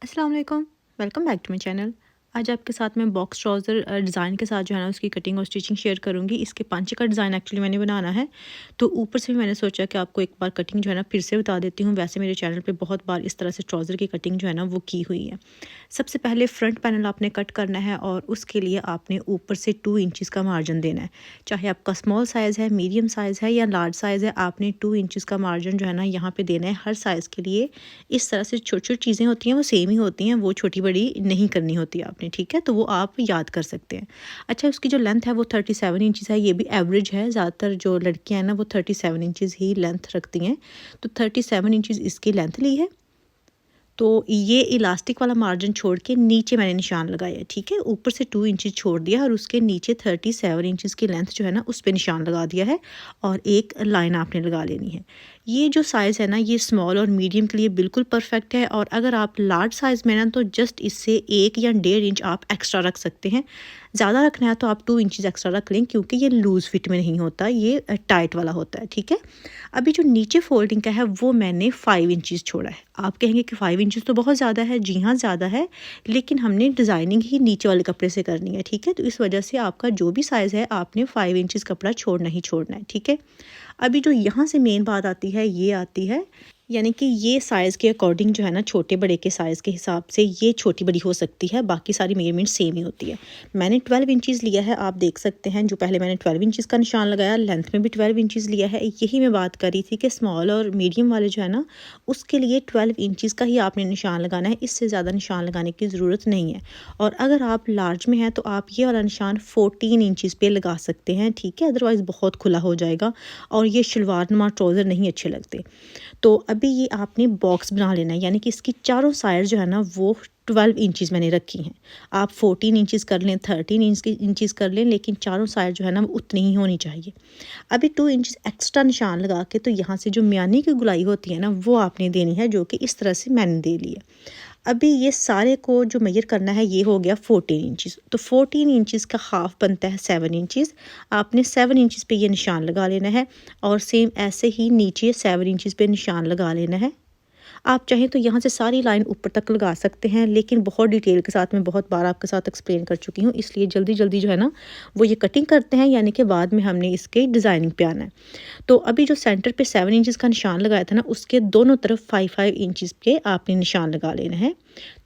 अस्सलाम वालेकुम, welcome back to my channel. आज आपके साथ मैं बॉक्स ट्राउज़र डिज़ाइन के साथ जो है ना उसकी कटिंग और स्टिचिंग शेयर करूँगी। इसके पांचे का डिज़ाइन एक्चुअली मैंने बनाना है, तो ऊपर से भी मैंने सोचा कि आपको एक बार कटिंग जो है ना फिर से बता देती हूँ। वैसे मेरे चैनल पे बहुत बार इस तरह से ट्राउज़र की कटिंग जो है ना वो की हुई है। सबसे पहले फ्रंट पैनल आपने कट करना है और उसके लिए आपने ऊपर से 2 इंचज़ का मार्जिन देना है। चाहे आपका स्मॉल साइज़ है, मीडियम साइज़ है या लार्ज साइज़ है, आपने 2 इंचज़ का मार्जिन जो है ना यहाँ पे देना है हर साइज़ के लिए। इस तरह से छोटी-छोटी चीज़ें होती हैं वो सेम ही होती हैं, वो छोटी-बड़ी नहीं करनी होती आपने, ठीक है? तो वो आप याद कर सकते हैं। अच्छा, उसकी जो लेंथ है वो 37 इंचज़ है, ये भी एवरेज है। ज़्यादातर जो लड़कियाँ हैं ना वो 37 इंचज़ ही लेंथ रखती हैं। तो 37 इंचज़ इसकी लेंथ ली है। तो ये इलास्टिक वाला मार्जिन छोड़ के नीचे मैंने निशान लगाया है, ठीक है? ऊपर से 2 इंचज़ छोड़ दिया और उसके नीचे 37 इंचज़ की लेंथ जो है ना उस पे निशान लगा दिया है और एक लाइन आपने लगा लेनी है। ये जो साइज़ है ना ये स्मॉल और मीडियम के लिए बिल्कुल परफेक्ट है और अगर आप लार्ज साइज़ में ना तो जस्ट इससे 1 या 1.5 इंच आप एक्स्ट्रा रख सकते हैं। ज़्यादा रखना है तो आप 2 इंचज़ एक्स्ट्रा रख लें क्योंकि ये लूज़ फिट में नहीं होता, ये टाइट वाला होता है, ठीक है? अभी जो नीचे फोल्डिंग का है वो मैंने 5 इंचज़ छोड़ा है। आप कहेंगे कि 5 इंचज़ तो बहुत ज़्यादा है। जी हाँ, ज़्यादा है, लेकिन हमने डिज़ाइनिंग ही नीचे वाले कपड़े से करनी है, ठीक है? तो इस वजह से आपका जो भी साइज़ है आपने 5 इंचज़ कपड़ा छोड़ना ही छोड़ना है, ठीक है? अभी जो यहाँ से मेन बात आती है, ये आती है यानी कि ये साइज़ के अकॉर्डिंग जो है ना छोटे बड़े के साइज़ के हिसाब से ये छोटी बड़ी हो सकती है, बाकी सारी मेजरमेंट सेम ही होती है। मैंने 12 इंचज़ लिया है, आप देख सकते हैं। जो पहले मैंने 12 इंचज़ का निशान लगाया, लेंथ में भी 12 इंचज़ लिया है। यही मैं बात कर रही थी कि स्मॉल और मीडियम वाले जो है ना उसके लिए 12 इंचज़ का ही आपने निशान लगाना है, इससे ज़्यादा निशान लगाने की ज़रूरत नहीं है। और अगर आप लार्ज में हैं तो आप ये वाला निशान 14 इंचज़ पे लगा सकते हैं, ठीक है? अदरवाइज़ बहुत खुला हो जाएगा और ये शलवार नुमा ट्राउज़र नहीं अच्छे लगते। तो अभी ये आपने बॉक्स बना लेना है, यानी कि इसकी चारों साइड जो है ना वो 12 इंचज़ मैंने रखी हैं। आप 14 इंचज़ कर लें, 13 इंचज़ कर लें, लेकिन चारों साइड जो है ना वो उतनी ही होनी चाहिए। अभी 2 इंचज़ एक्स्ट्रा निशान लगा के तो यहाँ से जो म्यानी की गुलाई होती है ना वो आपने देनी है, जो कि इस तरह से मैंने दे ली है। अभी ये सारे को जो मेजर करना है ये हो गया 14 इंचज़। तो 14 इंचज़ का हाफ बनता है 7 इंचज़। आपने 7 इंचज़ पे ये निशान लगा लेना है और सेम ऐसे ही नीचे 7 इंचज़ पे निशान लगा लेना है। आप चाहें तो यहाँ से सारी लाइन ऊपर तक लगा सकते हैं, लेकिन बहुत डिटेल के साथ मैं बहुत बार आपके साथ एक्सप्लेन कर चुकी हूँ, इसलिए जल्दी जल्दी जो है ना वो ये कटिंग करते हैं, यानी कि बाद में हमने इसके डिज़ाइनिंग पे आना है। तो अभी जो सेंटर पे 7 इंचज़ का निशान लगाया था ना उसके दोनों तरफ 5-5 इंचज़ के आपने निशान लगा लेना है।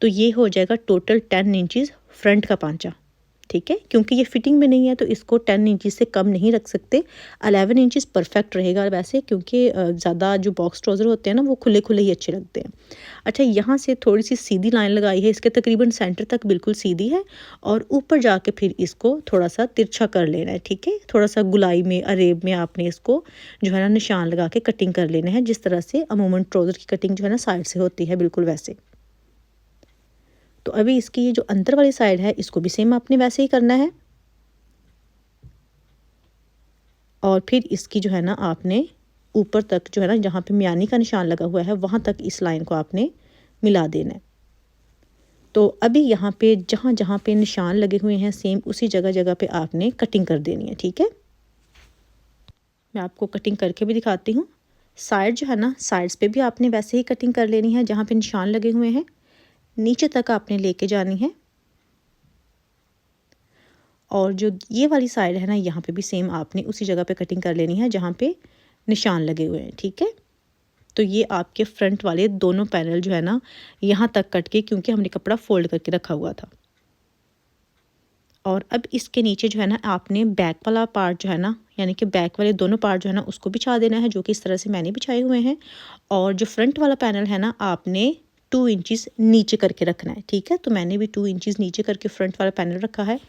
तो ये हो जाएगा टोटल 10 इंचज़ फ्रंट का पांचा, ठीक है? क्योंकि ये फिटिंग में नहीं है तो इसको 10 इंचज़ से कम नहीं रख सकते। 11 इंचज़ परफेक्ट रहेगा वैसे, क्योंकि ज़्यादा जो बॉक्स ट्राउज़र होते हैं ना वो खुले खुले ही अच्छे लगते हैं। अच्छा, यहाँ से थोड़ी सी सीधी लाइन लगाई है, इसके तकरीबन सेंटर तक बिल्कुल सीधी है और ऊपर जाके फिर इसको थोड़ा सा तिरछा कर लेना है, ठीक है? थोड़ा सा गुलाई में, अरेब में आपने इसको जो है ना निशान लगा के कटिंग कर लेना है, जिस तरह से अमूमन ट्राउज़र की कटिंग जो है ना साइड से होती है, बिल्कुल वैसे। तो अभी इसकी ये जो अंदर वाली साइड है इसको भी सेम आपने वैसे ही करना है और फिर इसकी जो है ना आपने ऊपर तक जो है ना जहाँ पे म्यानी का निशान लगा हुआ है वहाँ तक इस लाइन को आपने मिला देना है। तो अभी यहाँ पे जहाँ जहाँ पे निशान लगे हुए हैं सेम उसी जगह जगह पे आपने कटिंग कर देनी है, ठीक है? मैं आपको कटिंग करके भी दिखाती हूँ। साइड जो है ना साइड्स पे भी आपने वैसे ही कटिंग कर लेनी है, जहाँ पे निशान लगे हुए हैं नीचे तक आपने लेके जानी है। और जो ये वाली साइड है ना यहाँ पे भी सेम आपने उसी जगह पे कटिंग कर लेनी है जहाँ पे निशान लगे हुए हैं, ठीक है? तो ये आपके फ्रंट वाले दोनों पैनल जो है ना यहाँ तक कट के, क्योंकि हमने कपड़ा फोल्ड करके रखा हुआ था। और अब इसके नीचे जो है ना आपने बैक वाला पार्ट जो है ना, यानी कि बैक वाले दोनों पार्ट जो है ना उसको बिछा देना है, जो कि इस तरह से मैंने बिछाए हुए हैं। और जो फ्रंट वाला पैनल है ना आपने 2 इंचज़ नीचे करके रखना है, ठीक है? तो मैंने भी 2 इंचज़ नीचे करके फ्रंट वाला पैनल रखा है।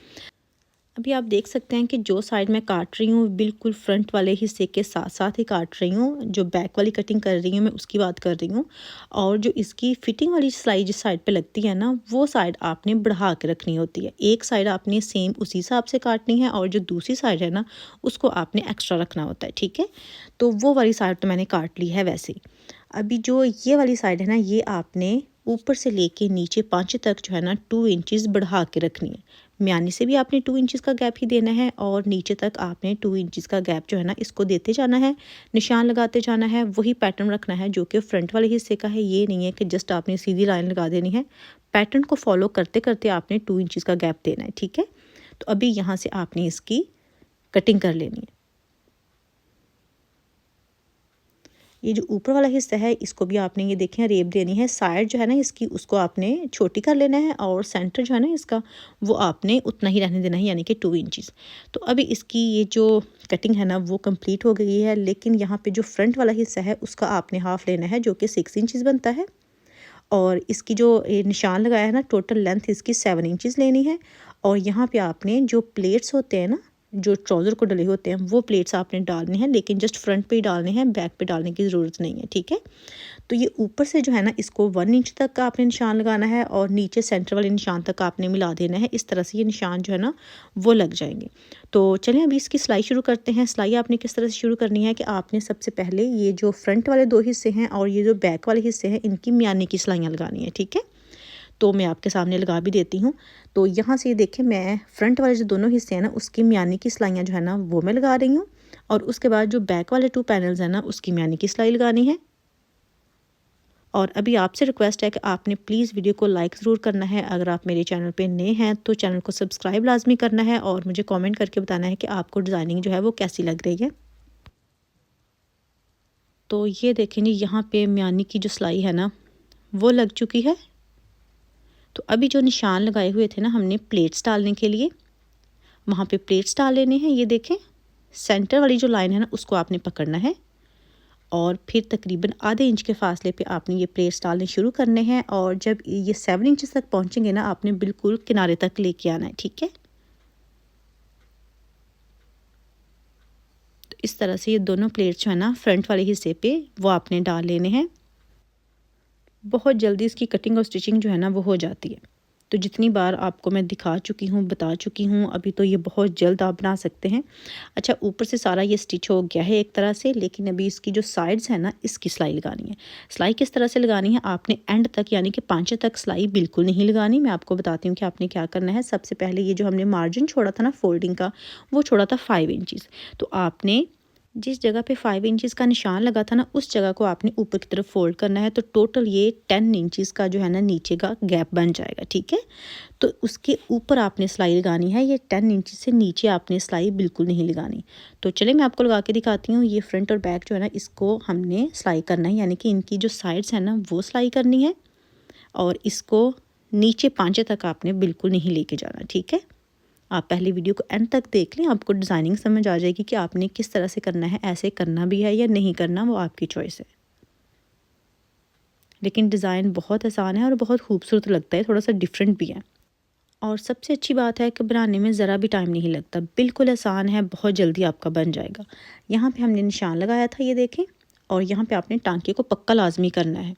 अभी आप देख सकते हैं कि जो साइड मैं काट रही हूँ बिल्कुल फ्रंट वाले हिस्से के साथ साथ ही काट रही हूँ। जो बैक वाली कटिंग कर रही हूँ मैं उसकी बात कर रही हूँ। और जो इसकी फिटिंग वाली सिलाई जिस साइड पे लगती है ना वो साइड आपने बढ़ा के रखनी होती है। एक साइड आपने सेम उसी हिसाब से काटनी है और जो दूसरी साइड है ना उसको आपने एक्स्ट्रा रखना होता है, ठीक है? तो वो वाली साइड तो मैंने काट ली है वैसे ही। अभी जो ये वाली साइड है ना ये आपने ऊपर से लेके नीचे पांचे तक जो है ना 2 इंचज़ बढ़ा के रखनी है। म्यानी से भी आपने 2 इंचज़ का गैप ही देना है और नीचे तक आपने 2 इंचज़ का गैप जो है ना इसको देते जाना है, निशान लगाते जाना है। वही पैटर्न रखना है जो कि फ्रंट वाले हिस्से का है। ये नहीं है कि जस्ट आपने सीधी लाइन लगा देनी है। पैटर्न को फॉलो करते करते आपने 2 इंचज़ का गैप देना है, ठीक है। तो अभी यहाँ से आपने इसकी कटिंग कर लेनी है। ये जो ऊपर वाला हिस्सा है इसको भी आपने ये देखें रेब देनी है। साइड जो है ना इसकी उसको आपने छोटी कर लेना है और सेंटर जो है ना इसका वो आपने उतना ही रहने देना है, यानी कि 2 इंचज़। तो अभी इसकी ये जो कटिंग है ना वो कंप्लीट हो गई है, लेकिन यहाँ पे जो फ्रंट वाला हिस्सा है उसका आपने हाफ लेना है जो कि 6 इंचज़ बनता है। और इसकी जो निशान लगाया है ना टोटल लेंथ इसकी 7 इंचज़ लेनी है। और यहाँ पे आपने जो प्लेट्स होते हैं ना जो ट्राउज़र को डले होते हैं वो प्लेट्स आपने डालने हैं, लेकिन जस्ट फ्रंट पे ही डालने हैं, बैक पे डालने की ज़रूरत नहीं है, ठीक है। तो ये ऊपर से जो है ना इसको 1 इंच तक का आपने निशान लगाना है और नीचे सेंटर वाले निशान तक आपने मिला देना है। इस तरह से ये निशान जो है ना वो लग जाएंगे। तो चलिए अभी इसकी सिलाई शुरू करते हैं। सिलाई आपने किस तरह से शुरू करनी है कि आपने सबसे पहले ये जो फ्रंट वाले 2 हिस्से हैं और ये जो बैक वाले हिस्से हैं इनकी म्यानी की सिलाइयाँ लगानी है, ठीक है। तो मैं आपके सामने लगा भी देती हूँ। तो यहाँ से देखें मैं फ्रंट वाले जो दोनों हिस्से हैं ना उसकी म्यानी की सिलाइयाँ जो है ना वो मैं लगा रही हूँ और उसके बाद जो बैक वाले 2 पैनल्स हैं ना उसकी म्यानी की सिलाई लगानी है। और अभी आपसे रिक्वेस्ट है कि आपने प्लीज़ वीडियो को लाइक ज़रूर करना है। अगर आप मेरे चैनल पे नए हैं तो चैनल को सब्सक्राइब लाजमी करना है और मुझे कमेंट करके बताना है कि आपको डिज़ाइनिंग जो है वो कैसी लग रही है। तो ये देखें जी यहाँ पे म्यानी की जो सिलाई है ना वो लग चुकी है। तो अभी जो निशान लगाए हुए थे ना हमने प्लेट्स डालने के लिए, वहाँ पे प्लेट्स डाल लेने हैं। ये देखें सेंटर वाली जो लाइन है ना उसको आपने पकड़ना है और फिर तकरीबन आधे इंच के फासले पे आपने ये प्लेट्स डालने शुरू करने हैं और जब ये 7 इंच तक पहुँचेंगे ना आपने बिल्कुल किनारे तक लेके आना है, ठीक है। तो इस तरह से ये दोनों प्लेट्स जो है ना फ्रंट वाले हिस्से पे वो आपने डाल लेने हैं। बहुत जल्दी इसकी कटिंग और स्टिचिंग जो है ना वो हो जाती है। तो जितनी बार आपको मैं दिखा चुकी हूँ, बता चुकी हूँ, अभी तो ये बहुत जल्द आप बना सकते हैं। अच्छा ऊपर से सारा ये स्टिच हो गया है एक तरह से, लेकिन अभी इसकी जो साइड्स है ना इसकी सिलाई लगानी है। सिलाई किस तरह से लगानी है, आपने एंड तक यानी कि पांचे तक सिलाई बिल्कुल नहीं लगानी। मैं आपको बताती हूँ कि आपने क्या करना है। सबसे पहले ये जो हमने मार्जिन छोड़ा था ना फोल्डिंग का वो छोड़ा था 5 इंचज़। तो आपने जिस जगह पे 5 इंचज़ का निशान लगा था ना उस जगह को आपने ऊपर की तरफ फोल्ड करना है। तो टोटल ये 10 इंचज़ का जो है ना नीचे का गैप बन जाएगा, ठीक है। तो उसके ऊपर आपने सिलाई लगानी है। ये 10 इंच से नीचे आपने सिलाई बिल्कुल नहीं लगानी। तो चलिए मैं आपको लगा के दिखाती हूँ। ये फ्रंट और बैक जो है ना इसको हमने सिलाई करना है, यानी कि इनकी जो साइड्स हैं ना वो सिलाई करनी है और इसको नीचे पांचे तक आपने बिल्कुल नहीं लेके जाना, ठीक है। आप पहले वीडियो को एंड तक देख लें, आपको डिज़ाइनिंग समझ आ जाएगी कि आपने किस तरह से करना है। ऐसे करना भी है या नहीं करना वो आपकी चॉइस है, लेकिन डिज़ाइन बहुत आसान है और बहुत खूबसूरत लगता है, थोड़ा सा डिफरेंट भी है। और सबसे अच्छी बात है कि बनाने में ज़रा भी टाइम नहीं लगता, बिल्कुल आसान है, बहुत जल्दी आपका बन जाएगा। यहाँ पे हमने निशान लगाया था, ये देखें, और यहाँ पे आपने टांके को पक्का लाजमी करना है।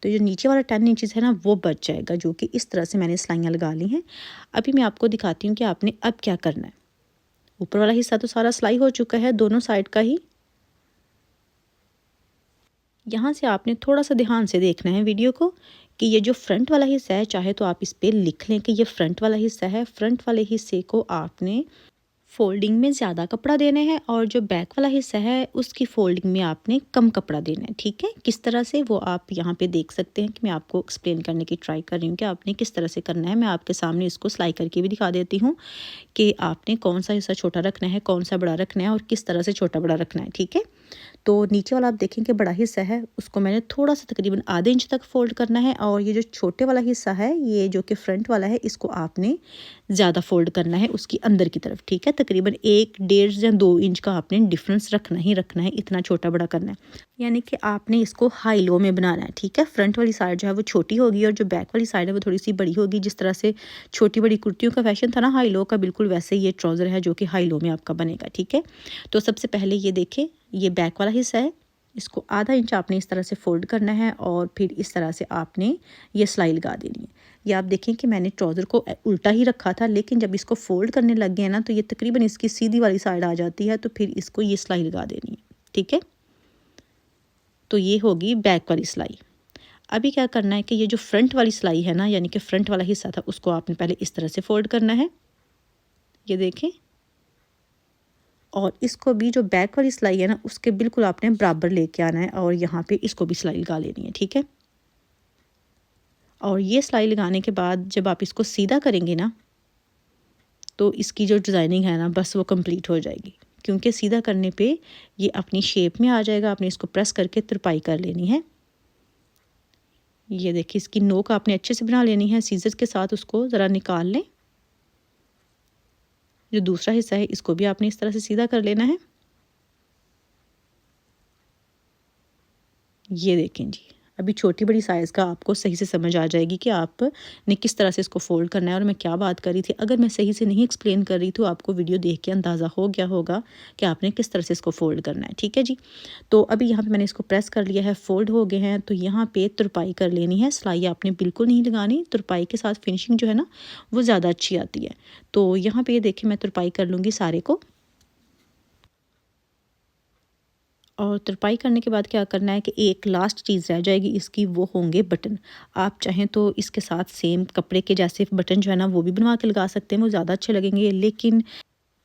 तो जो नीचे वाला 10 इंचज़ है ना वो बच जाएगा, जो कि इस तरह से मैंने सिलाइयाँ लगा ली हैं। अभी मैं आपको दिखाती हूँ कि आपने अब क्या करना है। ऊपर वाला हिस्सा तो सारा सिलाई हो चुका है दोनों साइड का ही। यहाँ से आपने थोड़ा सा ध्यान से देखना है वीडियो को कि ये जो फ्रंट वाला हिस्सा है, चाहे तो आप इस पे लिख लें कि ये फ्रंट वाला हिस्सा है। फ्रंट वाले हिस्से को आपने फोल्डिंग में ज़्यादा कपड़ा देना है और जो बैक वाला हिस्सा है उसकी फोल्डिंग में आपने कम कपड़ा देना है, ठीक है। किस तरह से वो आप यहाँ पे देख सकते हैं कि मैं आपको एक्सप्लेन करने की ट्राई कर रही हूँ कि आपने किस तरह से करना है। मैं आपके सामने इसको सिलाई करके भी दिखा देती हूँ कि आपने कौन सा हिस्सा छोटा रखना है, कौन सा बड़ा रखना है और किस तरह से छोटा बड़ा रखना है, ठीक है। तो नीचे वाला आप देखें बड़ा हिस्सा है उसको मैंने थोड़ा सा तकरीबन आधे इंच तक फोल्ड करना है और ये जो छोटे वाला हिस्सा है ये जो कि फ्रंट वाला है इसको आपने ज़्यादा फोल्ड करना है उसकी अंदर की तरफ, ठीक है। तकरीबन 1, 1.5 या 2 इंच का आपने डिफरेंस रखना ही रखना है, इतना छोटा बड़ा करना है। यानी कि आपने इसको हाई लो में बनाना है, ठीक है। फ्रंट वाली साइड जो है वो छोटी होगी और जो बैक वाली साइड है वो थोड़ी सी बड़ी होगी। जिस तरह से छोटी बड़ी कुर्तियों का फैशन था ना हाई लो का, बिल्कुल वैसे ये ट्राउज़र है जो कि हाई लो में आपका बनेगा, ठीक है। तो सबसे पहले ये देखें, ये बैक वाला हिस्सा है, इसको आधा इंच आपने इस तरह से फोल्ड करना है और फिर इस तरह से आपने ये सिलाई लगा देनी है। ये आप देखें कि मैंने ट्राउज़र को उल्टा ही रखा था, लेकिन जब इसको फोल्ड करने लग गए ना तो ये तकरीबन इसकी सीधी वाली साइड आ जाती है, तो फिर इसको ये सिलाई लगा देनी है, ठीक है। तो ये होगी बैक वाली सिलाई। अभी क्या करना है कि ये जो फ्रंट वाली सिलाई है ना, यानी कि फ्रंट वाला हिस्सा था, उसको आपने पहले इस तरह से फोल्ड करना है, ये देखें। और इसको भी जो बैक वाली सिलाई है ना, उसके बिल्कुल आपने बराबर लेके आना है और यहाँ पे इसको भी सिलाई लगा लेनी है, ठीक है। और ये सिलाई लगाने के बाद जब आप इसको सीधा करेंगे ना, तो इसकी जो डिज़ाइनिंग है ना, बस वो कंप्लीट हो जाएगी, क्योंकि सीधा करने पे ये अपनी शेप में आ जाएगा। आपने इसको प्रेस करके तुरपाई कर लेनी है। ये देखिए, इसकी नोक आपने अच्छे से बना लेनी है, सीजर्स के साथ उसको ज़रा निकाल लें। जो दूसरा हिस्सा है इसको भी आपने इस तरह से सीधा कर लेना है। ये देखें जी, अभी छोटी बड़ी साइज़ का आपको सही से समझ आ जाएगी कि आपने किस तरह से इसको फ़ोल्ड करना है और मैं क्या बात कर रही थी। अगर मैं सही से नहीं एक्सप्लेन कर रही तो आपको वीडियो देख के अंदाज़ा हो गया होगा कि आपने किस तरह से इसको फ़ोल्ड करना है, ठीक है जी। तो अभी यहाँ पे मैंने इसको प्रेस कर लिया है, फ़ोल्ड हो गए हैं। तो यहाँ पे तुरपाई कर लेनी है, सिलाई आपने बिल्कुल नहीं लगानी। तुरपाई के साथ फिनिशिंग जो है ना, वो ज़्यादा अच्छी आती है। तो यहाँ पे ये देखिए, मैं तुरपाई कर लूँगी सारे को। और तुरपाई करने के बाद क्या करना है कि एक लास्ट चीज़ रह जाएगी इसकी, वो होंगे बटन। आप चाहें तो इसके साथ सेम कपड़े के जैसे बटन जो है ना, वो भी बनवा के लगा सकते हैं, वो ज़्यादा अच्छे लगेंगे। लेकिन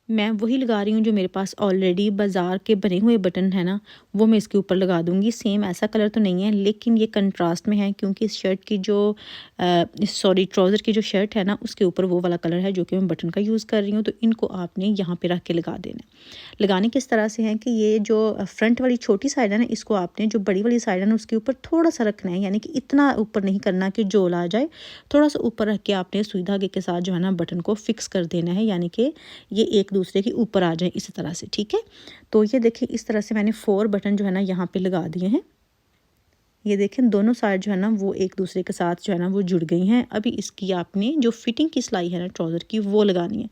मैं वही लगा रही हूँ जो मेरे पास ऑलरेडी बाज़ार के बने हुए बटन है ना, वो मैं इसके ऊपर लगा दूँगी। सेम ऐसा कलर तो नहीं है, लेकिन ये कंट्रास्ट में है, क्योंकि इस शर्ट की जो ट्राउज़र की जो शर्ट है ना, उसके ऊपर वो वाला कलर है जो कि मैं बटन का यूज़ कर रही हूँ। तो इनको आपने यहाँ पे रख के लगा देना है। लगाने किस तरह से है कि ये जो फ्रंट वाली छोटी साइड है ना, इसको आपने जो बड़ी वाली साइड है ना, उसके ऊपर थोड़ा सा रखना है, यानी कि इतना ऊपर नहीं करना कि जोल आ जाए। थोड़ा सा ऊपर रख के आपने सुई धागे के साथ जो है ना, बटन को फिक्स कर देना है, यानी कि ये एक दूसरे के ऊपर आ जाए इसी तरह से, ठीक है। तो ये देखिए, इस तरह से मैंने 4 बटन जो है ना, यहाँ पे लगा दिए हैं। ये देखें, दोनों साइड जो है ना, वो एक दूसरे के साथ जो है ना, वो जुड़ गई हैं। अभी इसकी आपने जो फिटिंग की सिलाई है ना ट्राउज़र की, वो लगानी है।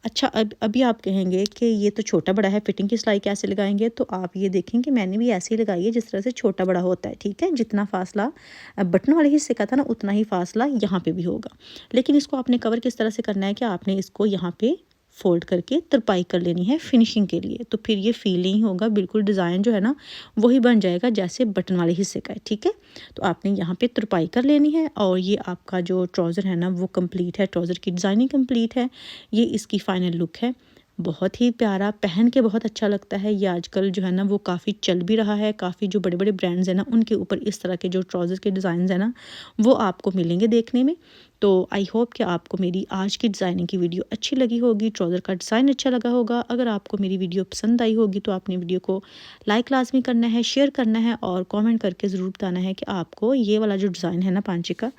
अच्छा, अब अभी आप कहेंगे कि ये तो छोटा बड़ा है, फिटिंग की सिलाई कैसे लगाएंगे? तो आप ये देखें कि मैंने भी ऐसे ही लगाई है जिस तरह से छोटा बड़ा होता है, ठीक है। जितना फासला बटन वाले हिस्से का था ना, उतना ही फासला यहाँ पे भी होगा। लेकिन इसको आपने कवर किस तरह से करना है कि आपने इसको यहाँ पे फोल्ड करके तुरपाई कर लेनी है फिनिशिंग के लिए। तो फिर ये फील नहीं होगा, बिल्कुल डिज़ाइन जो है ना, वही बन जाएगा जैसे बटन वाले हिस्से का है, ठीक है। तो आपने यहाँ पे तुरपाई कर लेनी है और ये आपका जो ट्राउज़र है ना, वो कंप्लीट है। ट्राउज़र की डिज़ाइनिंग कंप्लीट है। ये इसकी फ़ाइनल लुक है। बहुत ही प्यारा, पहन के बहुत अच्छा लगता है। ये आजकल जो है ना, वो काफ़ी चल भी रहा है। काफ़ी जो बड़े बड़े ब्रांड्स हैं ना, उनके ऊपर इस तरह के जो ट्राउज़र के डिज़ाइन हैं ना, वो आपको मिलेंगे देखने में। तो आई होप कि आपको मेरी आज की डिज़ाइनिंग की वीडियो अच्छी लगी होगी, ट्राउज़र का डिज़ाइन अच्छा लगा होगा। अगर आपको मेरी वीडियो पसंद आई होगी तो आपने वीडियो को लाइक लाजमी करना है, शेयर करना है और कमेंट करके ज़रूर बताना है कि आपको ये वाला जो डिज़ाइन है ना पांचे का,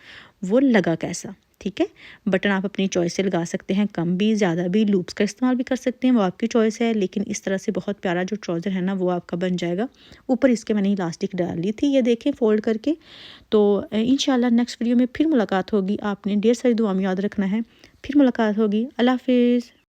वो लगा कैसा, ठीक है। बटन आप अपनी चॉइस से लगा सकते हैं, कम भी ज़्यादा भी, लूप्स का इस्तेमाल भी कर सकते हैं, वो आपकी चॉइस है। लेकिन इस तरह से बहुत प्यारा जो ट्राउज़र है ना, वो आपका बन जाएगा। ऊपर इसके मैंने इलास्टिक डाल ली थी, ये देखें, फोल्ड करके। तो इंशाल्लाह नेक्स्ट वीडियो में फिर मुलाकात होगी। आपने ढेर सारी दुआ में याद रखना है। फिर मुलाकात होगी। अल्लाह हाफिज़।